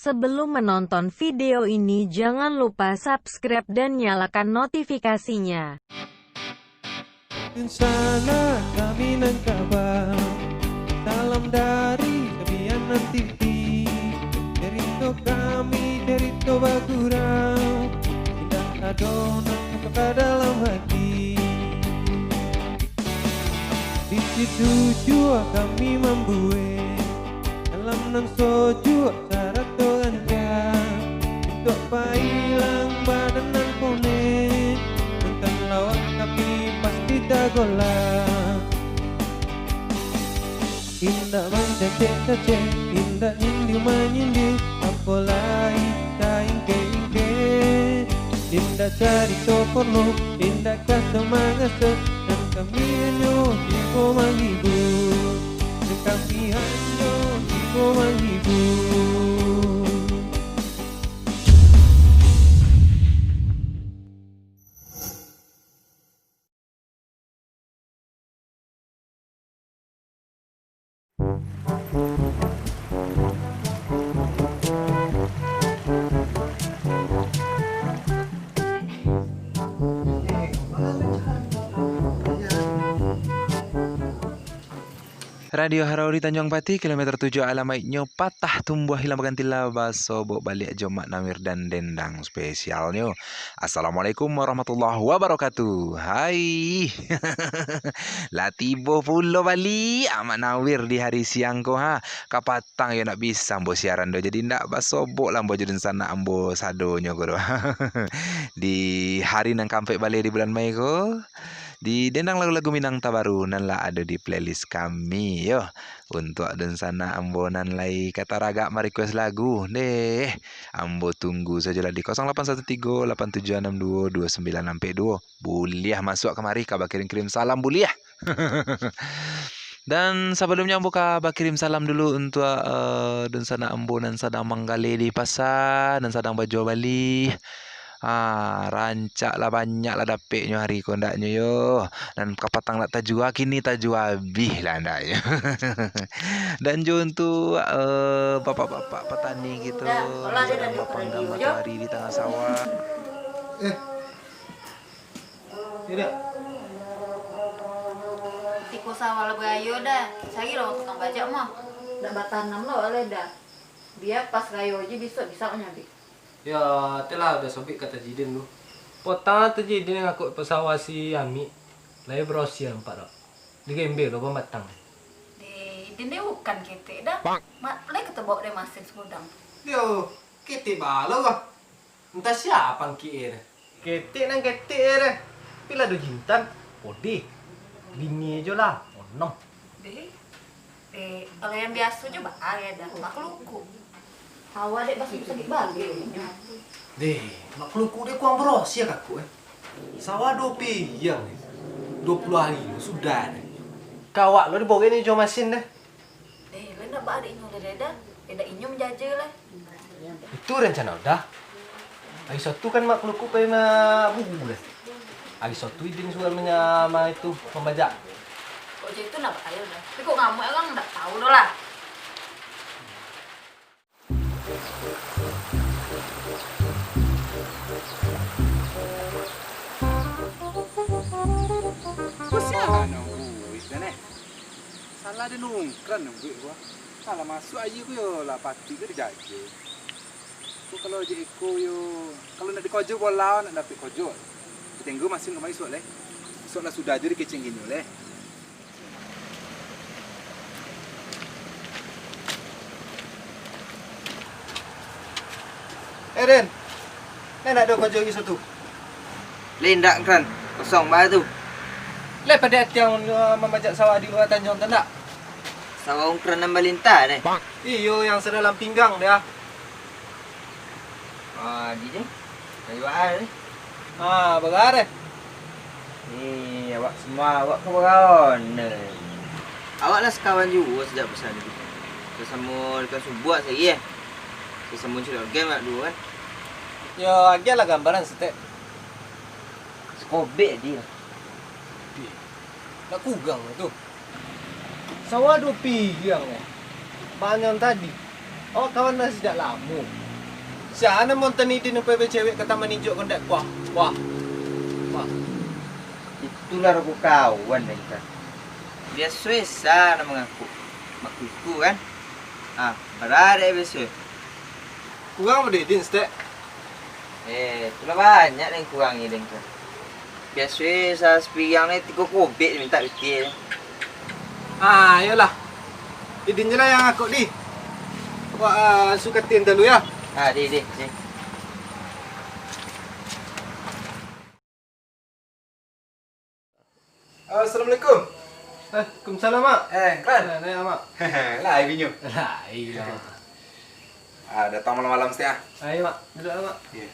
Sebelum menonton video ini jangan lupa subscribe dan nyalakan notifikasinya. Di sana kami nang kabar, salam dari Kebianan TV. Cerita kami, cerita bagurau, indah adonan ke dalam hati. Di situ jua kami membuat dalam nang soju acara toanja. Untuk pailang badan nan konek, tentang lawan tapi pasti dagolah. Indah main cacek-cacek, indah nyindir menyindir, apalagi tak ingke-ingke. Indah cari toporno, indah kata mangasa, dan kami hanya hibur menghibur, dan kami hanya hibur menghibur. Radio Harauri Tanjung Pati, kilometer 7 alamatnya patah tumbuh hilang berganti laba sobok balik Jomak Namir dan Dendang spesialnya. Assalamualaikum warahmatullahi wabarakatuh. Hai. Latibo pulo balik Amat Nawir di hari siang ko ha. Kapatang ya nak bisa ambo siaran do jadi ndak basobok lah ambo judun sana ambo sadonyo ko do. Di hari nang kampe balik di bulan Mei ko. Di Dendang lagu-lagu Minang Tabaru nan lah ada di playlist kami yo. Untuk dan sana ambonan lai kata raga request lagu deh. Ambo tunggu sajalah di 081387622962. Buliah masuk kemari kabar kirim salam buliah. Dan sebelumnya ambo kabar kirim salam dulu untuk dan sana ambonan sedang manggali di pasar dan sedang baju Bali. Rancak lah banyak lah dapetnya hari kondaknya yo. Dan kapatang nak tajua kini tajua habis lah ndaknya. Dan jo untuk bapak-bapak petani gitu sedang berpanggang matahari di tengah sawah. Tidak. Tiku sawah lebih ayo dah. Saya lo tukang baca mah. Dah batanam lo oleh dah. Dia pas gayo aja bisa nyabi. Ya, telah udah sobik kata Jidin lu. Potang tu Jidin yang aku pesawat si Ami. Lai berosia 4 dah. Di gembe lo pematang. Di dia bukan kita dah. Mak, lai ketemu dia masih segudang. Yo, kita balo kah? Entah siapa yang kiir. Ketik nang ketik deh. Pila do jintan. Ode. Bini aja lah. Ono. Kalau yang biasa juga ada dah. Makhlukku. Hawa dek masih bisa dibagi. Deh, makhlukku dia kurang berosia kakku Sawah 2 piyang 20 hari sudah deh. Kawak lo dibawa ni cuma mesin deh. Lai nak bawa adik inyo dah. Beda inyo menjajah lah. Itu rencana udah. Hari Sabtu kan makhlukku kena bubu deh. Hari Sabtu idin sudah menyama itu membajak. Kok jadi itu nak ayo dah. Tapi kok ngamuk orang tak tahu dah lah. Salah dia nungkran nunggu gua. Salah masuk aja gua yo lah pati ke dijaga. Tu kalau je eko yo, kalau nak dikojo bola nak dapat kojo. Tenggo masih ngamai suat leh. Suat lah sudah jadi kecing gini leh. Ren, nak ada kojo lagi satu. Lindak kan, kosong batu. Lep pada tiang membajak sawah di luar Tanjung tak? Sawah ungkran nambah lintah deh. Iyo yang sedalam pinggang dia. Di ni. Kayu ada ni. Bagar deh. Ni awak semua awak kawan. Awak lah sekawan juga sejak besar ni. Bersama dekat subuat saya Bersama cerita game lah dulu kan. Yo, agak lah gambaran setek. Skobek dia. Nak kugang tu. Sawah 2 piyang Banyak tadi. Oh, kawan dah sejak lama. Siapa mau tenidin upaya cewek ke taman hijau kondak? Wah. Itulah aku kawan kan. Dia susah nama mengaku. Makuku kan. Berada biasa. Kurang berdedin stek. Itulah banyak yang kurang ni kan. Biasa sepiang ni 3 kobek minta bikin. Yalah. Idin je lah yang aku di. Wah, sukatin dulu ya. Di. Assalamualaikum. Waalaikumsalam, Mak. Kan? Nah, Mak. Lah, binyo. Lah, iya. Datang malam-malam setiap. Ayo, Mak. Duduk lah, Mak. Iya.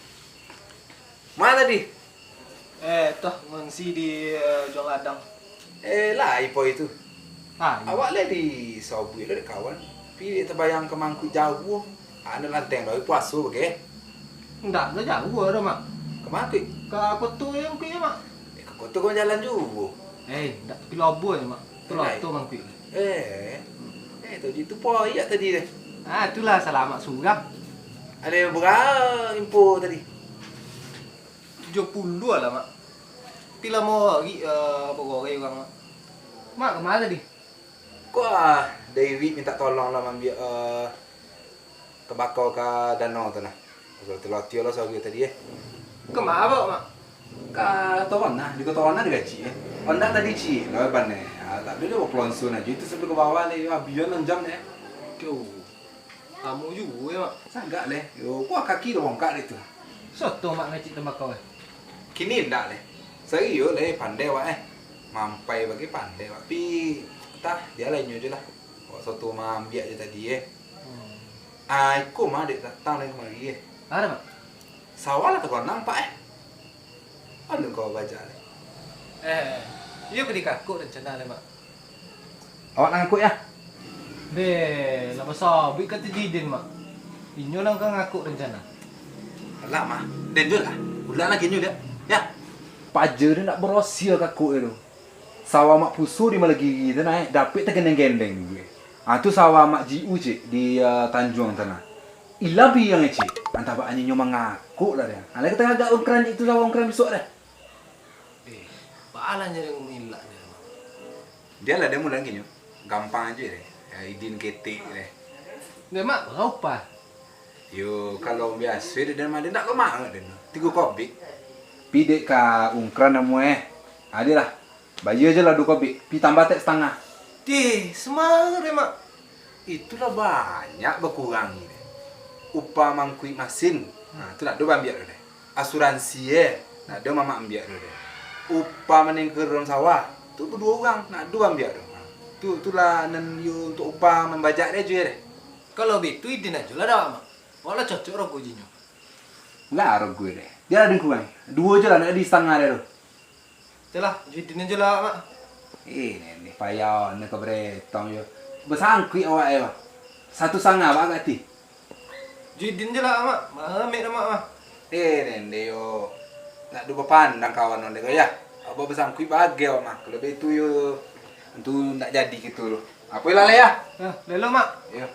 Mana tadi? Toh, mengsi di jual ladang. Lah, ipo itu. Iya. Awak lah di Sobui lah kawan. Pilih terbayang ke Mangkuk jauh. Anu lanteng dah puasa bagai. Enggak jauh dah, Mak. Ke Mangkuk? Ke Koto yang kuih, Mak. Ke kota kau jalan juga. Enggak tepi lobo je, Mak. Tu Lai. tu Mang Kuih. Tu itu poyak tadi deh. Itulah salah Mak Surap. Ada berapa info tadi? 70 lah, Mak. Pila mau lagi berorang orang, Mak. Mak kemana tadi? Kok David minta tolong lah ambil tembakau ke danau tu nah. Kalau terlatih lah soal tadi Kemana, Mak? Ka tawan nah, di kota Wana digaji Onda tadi ci, lah bane. Tak boleh pelonsun aja itu sampai ke bawah le, abion 6 jam deh. Tuh. Kamu juga ya, Mak. Sangat leh. Yo, gua kaki dah bongkar itu. Soto Mak ngecik tembakau. Kini ndak leh. Serius leh, pandai wak Mampai bagi pandai wak. Tapi entah dia lainnya je lah. Wak soto mah ambil aja tadi Aku mah dek datang lagi kemari Ada, Mak? Sawah lah kau nampak Ada kau baca leh. Iya ke di kakuk rencana le, Mak. Awak ngakuk ya? Deh, lama sabit kata jidin, Mak. Inyo lang ka ngakuk rencana. Lah mah, dan juga lah. Ulang lagi nyu dia. Ya. Paja dia nak berosia kakuk itu. Sawah mak pusu di malah gigi tu naik, dapat tergendeng-gendeng gue. Tu sawah mak jiu cik di Tanjung tanah. Ilabi yang cik. Antara pak anjing nyomang ngakuk lah dia. Lagi kita agak ungkeran itu sawah ungkeran besok dah. Baalan je dengan milak dia, Mak. Dia lah dia mula lagi nyu. Gampang aja deh. Idin ketik deh. Dia, Mak, berapa? Yo, kalau biasa dia mah dia nak ke mak dia. 3 kobik. Pidek ka ungkeran namu Adalah. Bayar je lah 2 kobik. Pi tambah tek setengah. Semangat deh, Mak. Itulah banyak berkurang ni. Upah mangkui masin. Tu nak dua ambil deh. Asuransi nak dua mama ambil deh. Upah meningker orang sawah. Tu berdua orang nak dua ambil deh. Itulah nan you untuk upah membajak dia je deh. Kalau begitu idin aja lah dah, Mak. Walau cocok rokok jinyo. Lah rokok deh. Dia ada kurang. 2 je lah nak di setengah dia tu. Itulah, idin aja lah, Mak. Ni payah nak keberetong yo. Bersangkui awak 1 setengah awak kati. Jidin je lah, Mak. Ambil dah, Mak. Ni yo. Nak dua pandang kawan orang dia ya. Apa bersangkui bahagia mah. Kalau begitu yo tu nak jadi gitu loh. Apa lah ya? Lelo, Mak. Ya.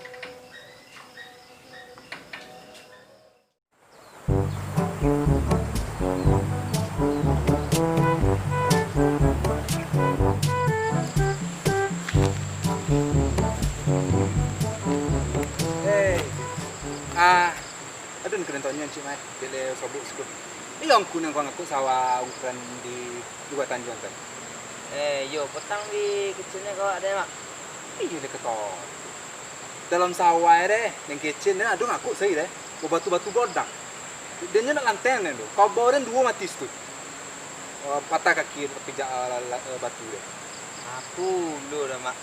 Aduh kena tanya cik mai. Bila sobuk sikit. Yang kunang kau ngaku sawah ukuran di dua Tanjung kan. Yo, petang di kecilnya kau ada, Mak. Iya dia kata. Dalam sawah deh, yang kecil ni aduh ngaku saya deh. Batu-batu bodak. Dia nak lanteng tu. Kau bawa 2 mati tu. Patah kaki terpijak batu deh. Aku lu dah, Mak.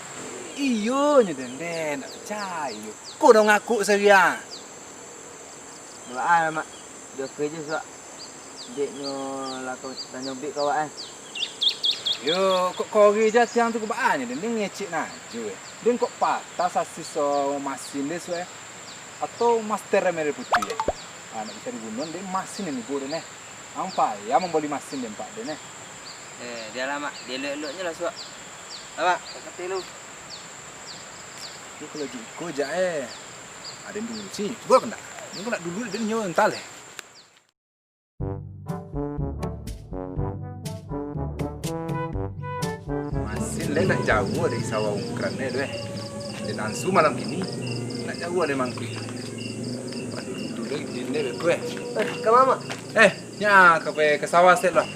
Iyo nya den nak percaya. Kau dah ngaku saya. Doa, Mak. Dia kerja sebab deknya lah kau tanya bik kau Yo, kok kori je tiang tu kebaannya den ngecik nah. Den kok patah sasis masin dia suai. Atau master merah putih ya. Nak bisa dibunuh den masin ni gua den Ampai ya membeli masin den Pak den dia lah, Mak. Dia elok-eloknya lah sebab. Mak, kata lu. Tu kalau jiko je Ada dulu sih, gua kena. Ini nak dulu dia nyo entar leh. Masih leh nak jauh dari sawah ungkran ni tu Dan ansu malam ini nak jauh dari mangkuk. Aduh, dulu ini beku Ke mama? Nya ke sawah set lah.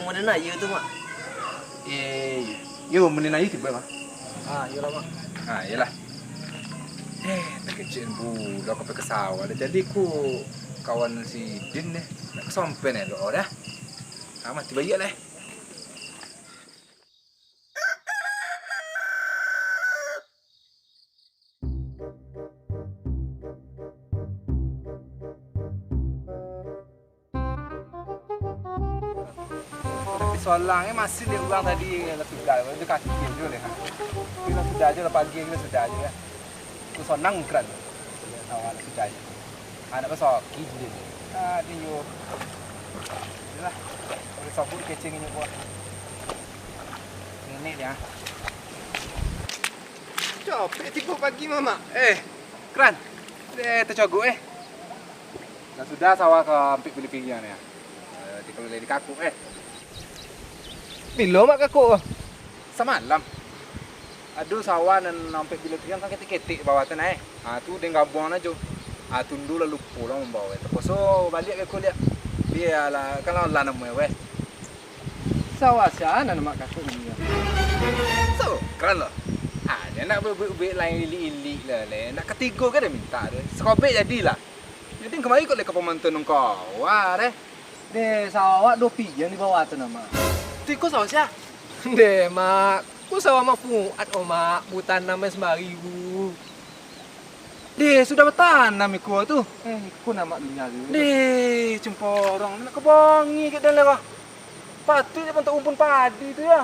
Mau nak ya tu mak. Yo menina itu tiba mah. Iyalah mak. Yalah. Tak kecil budak ke sawah. Jadi ku kawan si Din ni nak kesampai ni lo dah. Mati bayi lah. Soalnya masih dia ulang tadi lebih gal, dia kaki je leh. Kita sudah aja lah pagi kita sudah aja ya. Ku sonang kran. Awal sudah aja. Anak besar kiji. Dia yo. Yalah. Kalau sabur kecing ni buat. Ini dia. Capek tiba pagi mama. Kran. Tercogok Dah sudah sawah ke ampik pilih-pilihan ya. Kalau lagi kaku Bila mak kakuk? Semalam. Aduh sawah dan sampai bila-bila kan ketik-ketik bawah tu naik. Tu dia gabung aja. Tundu lalu pulang membawa. Terposo balik ke kuliah. Dia lah kalau lah nama weh. Sawah siapa nama kakuk ni? So, keren lah. Dia nak ber-ber lain ilik-ilik lah. Nak ketiga kan dia minta dia. Sekobek jadilah. Jadi kemarin kau leka pemantun kau. Wah deh. Sawah awak 2 pijan di bawah tu nama. Tiko sawah siapa? Mak. Ku sawah mak Fuad mak. Butan nama semari bu. Sudah bertanam iku tu. Ku nama dunia tu. Cemporong nak kebongi kat dalam kau. Patut dia untuk umpun padi tu ya.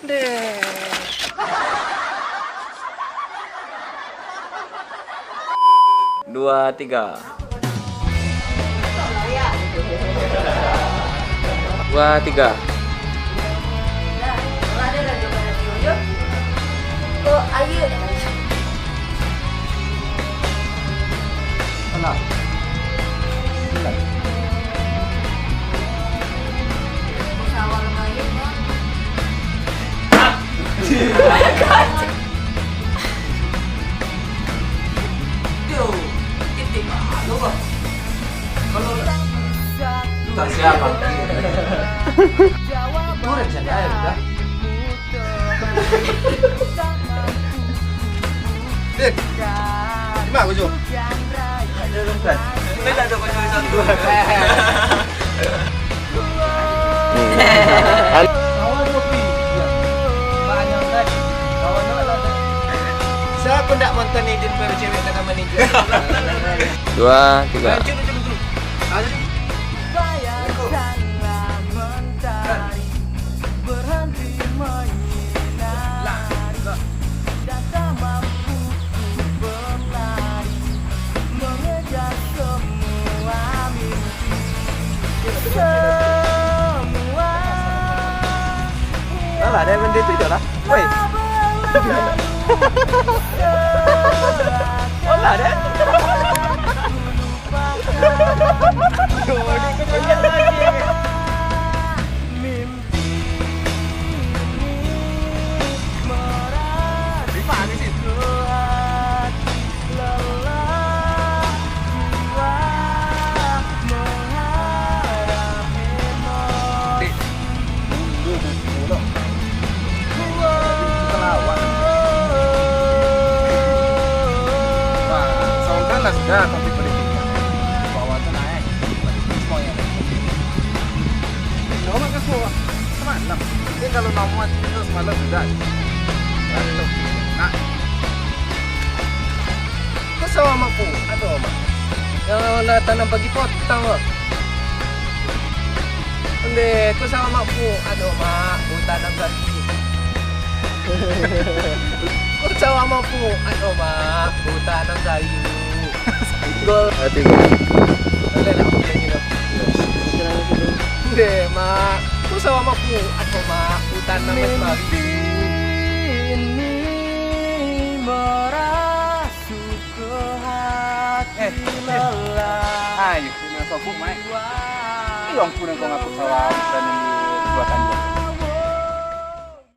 2, 3. 2, 3. Ada dah jumpa radio je. Kok ayu dah. Alah. Sawah lumayan mak. Titik malu kok. Kalau Tak siapa. Itu rencana air dah. Din. Gimana baju? Ada kan? Kita tak ada baju satu. Kawan kopi. Banyak kan? Kawan nak. Siapa nak mantan Idin cewek kena manager? 2, 3. Alah, ada benda tu je lah. Woi. Olah dah. Sudah tapi politiknya bawa tu naik semuanya cuma ke semua semalam ini kalau nama itu semalam sudah nah kau sama mampu aduh mak Yang nak tanam bagi potong kok. Ande, kau sama makku. Aduh mak, kau tanam lagi. Kau sama makku. Aduh mak, kau tanam sayur. Gol. Hati. Boleh nak aku lagi dah. Ande mak, kau sama makku. Aduh mak, kau tanam lagi. Ini merasuk ke hati. Ayo, ini sopuk mai. Iyo, ampun kau ngaku sawah dan yang di buatan